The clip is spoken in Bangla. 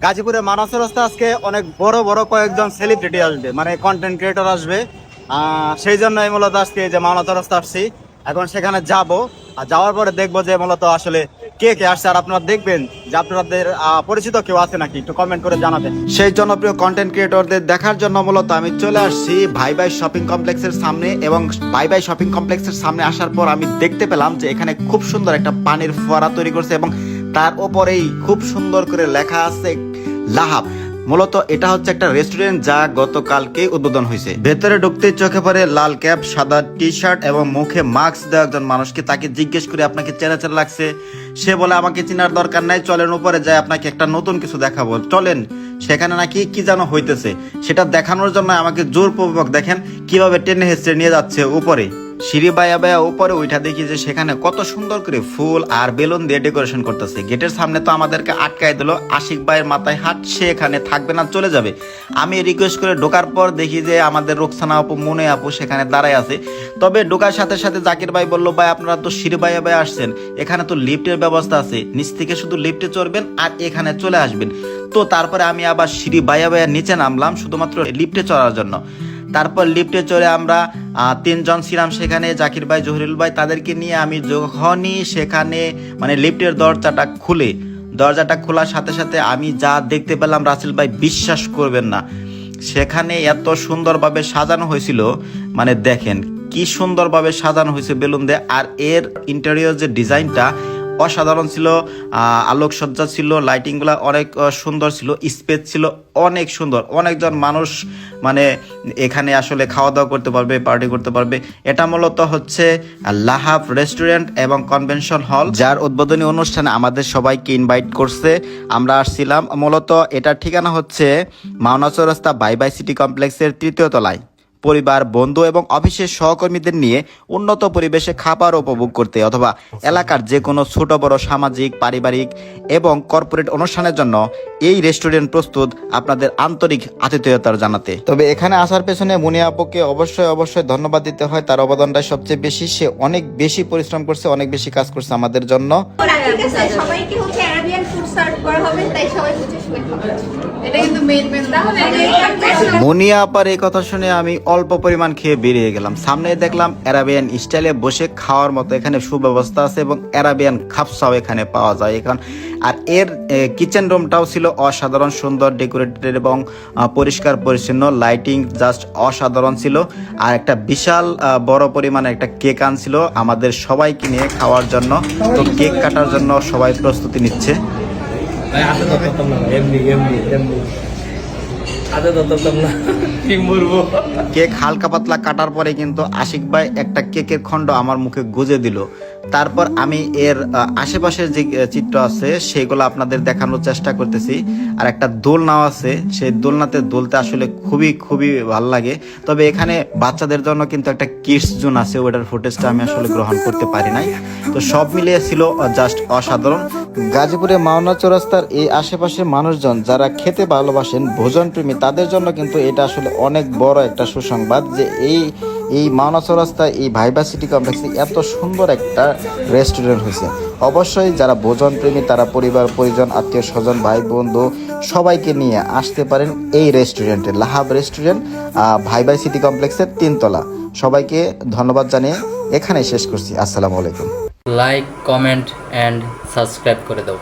গাজীপুরে মানব রাস্তা আজকে অনেক বড় বড় কয়েকজন সেলিব্রিটি আসবে, মানে কন্টেন্ট ক্রিয়েটর আসবে। সেই জন্য মূলত আজকে যে মানব রাস্তা আসছি, এখন সেখানে যাব। আর যাওয়ার পরে দেখবো যে মূলত আসলে কে কে আসছে। আর আপনারা দেখবেন যে আপনাদের পরিচিত কেউ আছে নাকি, একটু কমেন্ট করে জানাবেন। সেই জনপ্রিয় কন্টেন্ট ক্রিয়েটরদের দেখার জন্য মূলত আমি চলে আসছি ভাই ভাই শপিং কমপ্লেক্সের সামনে। এবং ভাই ভাই শপিং কমপ্লেক্সের সামনে আসার পর আমি দেখতে পেলাম যে এখানে খুব সুন্দর একটা পানির ফোয়ারা তৈরি করছে এবং তার ওপরেই খুব সুন্দর করে লেখা আছে লাহাব। মূলত এটা হচ্ছে একটা রেস্টুরেন্ট যা গতকালকে উদ্বোধন হয়েছে। ভেতরে ঢুকতে চোখে পড়ে লাল ক্যাপ, সাদা টি শার্ট এবং মুখে মাস্ক দেওয়া একজন মানুষকে। তাকে জিজ্ঞেস করে আপনাকে চেনা চেনা লাগছে। সে বলে আমাকে চেনার দরকার নাই, চলেন উপরে যাই, আপনাকে একটা নতুন কিছু দেখাবো, চলেন। সেখানে নাকি কি যেন হইতেছে, সেটা দেখানোর জন্য আমাকে জোরপূর্বক দেখেন কিভাবে টেনে হেঁচড়ে নিয়ে যাচ্ছে উপরে। সিঁড়ি বায়া বায়া উপরে উঠা দেখি যে সেখানে কত সুন্দর করে ফুল আর বেলুন দিয়ে ডেকোরেশন করতেছে। গেটের সামনে তো আমাদেরকে আটকায় দিল। আশিক ভাইয়ের মাথায় হাত, সে এখানে থাকবে না, চলে যাবে। আমি রিকোয়েস্ট করে ঢোকার পর দেখি যে আমাদের রোকসানা আপু, মুনে আপু সেখানে দাঁড়ায় আছে। তবে ঢোকার সাথে সাথে জাকির ভাই বললো, ভাই আপনারা তো সিঁড়ি বায়া বায়া আসছেন, এখানে তো লিফটের ব্যবস্থা আছে, নিচ থেকে শুধু লিফটে চড়বেন আর এখানে চলে আসবেন। তো তারপরে আমি আবার সিঁড়ি বায়া বায়া নিচে নামলাম শুধুমাত্র লিফটে চড়ার জন্য। তারপর লিফটে চড়ে আমরা তিনজন ছিলাম সেখানে, জাকির ভাই, জহিরুল ভাই, তাদেরকে নিয়ে আমি যখনই সেখানে মানে লিফটের দরজাটা খোলার সাথে সাথে আমি যা দেখতে পেলাম রাসেল ভাই, বিশ্বাস করবেন না, সেখানে এত সুন্দরভাবে সাজানো হয়েছিল। মানে দেখেন কি সুন্দরভাবে সাজানো হয়েছে বেলুন দিয়ে। আর এর ইন্টেরিয়র যে ডিজাইনটা অসাধারণ ছিল, আলোকসজ্জা ছিল, লাইটিংগুলো অনেক সুন্দর ছিল, স্পেস ছিল অনেক সুন্দর। অনেকজন মানুষ মানে এখানে আসলে খাওয়া দাওয়া করতে পারবে, পার্টি করতে পারবে। এটা মূলত হচ্ছে লাহাব রেস্টুরেন্ট এবং কনভেনশন হল, যার উদ্বোধনী অনুষ্ঠানে আমাদের সবাইকে ইনভাইট করছে। আমরা আসছিলাম। মূলত এটার ঠিকানা হচ্ছে মাওনা চৌরাস্তা বাই বাই সিটি কমপ্লেক্সের 3য় তলায়। পরিবার, বন্ধু এবং অফিসের সহকর্মীদের নিয়ে উন্নত পরিবেশে খাবার উপভোগ করতে অথবা এলাকার যে কোনো ছোট বড় সামাজিক, পারিবারিক এবং কর্পোরেট অনুষ্ঠানের জন্য এই রেস্টুরেন্ট প্রস্তুত আপনাদের আন্তরিক আতিথেয়তা জানাতে। তবে এখানে আসার পেছনে মুনিয়া আপুকে অবশ্যই ধন্যবাদ দিতে হয়। তার অবদানটা সবচেয়ে বেশি। সে অনেক বেশি পরিশ্রম করছে, অনেক বেশি কাজ করছে আমাদের জন্য। সবাইকে হচ্ছে আরাবিয়ান ফুড সার্ভ করা হবে, তাই সবাই বুঝে শুনে খাবে। এটা কিন্তু মেইন মুনিয়া আপার এই কথা শুনে আমি অল্প পরিমাণ খেয়ে বেরিয়ে গেলাম। সামনে দেখলাম অ্যারাবিয়ান স্টাইলে বসে খাওয়ার মতো এখানে সুব্যবস্থা আছে এবং অ্যারাবিয়ান খাপসাও এখানে পাওয়া যায় এখন। আর এর কিচেন রুমটাও ছিল অসাধারণ সুন্দর, ডেকোরেটেড এবং পরিষ্কার পরিচ্ছন্ন। লাইটিং জাস্ট অসাধারণ ছিল। আর একটা বিশাল বড় পরিমাণে একটা কেক আনছিল আমাদের সবাইকে নিয়ে খাওয়ার জন্য। তো কেক কাটার জন্য সবাই প্রস্তুতি নিচ্ছে। কেক হালকা পাতলা কাটার পরে কিন্তু আশিক ভাই একটা কেকের খণ্ড আমার মুখে গুজে দিল। তারপর আমি এর আশেপাশের যে চিত্র আছে সেগুলো আপনাদের দেখানোর চেষ্টা করতেছি। আর একটা দোলনাও আছে, সেই দোলনাতে দুলতে আসলে খুবই ভালো লাগে। তবে এখানে বাচ্চাদের জন্য কিন্তু একটা কিডস জোন আছে, ওটার ফুটেজটা আমি আসলে গ্রহণ করতে পারি নাই। তো সব মিলিয়ে ছিল জাস্ট অসাধারণ। গাজীপুরে মাওনা চৌরাস্তার এই আশেপাশের মানুষজন যারা খেতে ভালোবাসেন, ভোজন প্রেমী, তাদের জন্য কিন্তু এটা আসলে অনেক বড় একটা সুসংবাদ যে এই মাওনা চৌরাস্তায় এই ভাইবা সিটি কমপ্লেক্সে এত সুন্দর একটা রেস্টুরেন্ট হয়েছে। অবশ্যই যারা ভোজন প্রেমী তারা পরিবার, পরিজন, আত্মীয় স্বজন, ভাই বন্ধু সবাইকে নিয়ে আসতে পারেন এই রেস্টুরেন্টে, লাহাব রেস্টুরেন্ট, ভাইবা সিটি কমপ্লেক্সের 3 তলা। সবাইকে ধন্যবাদ জানিয়ে এখানে শেষ করছি। আসসালামু আলাইকুম। লাইক, কমেন্ট অ্যান্ড সাবস্ক্রাইব করে দাও।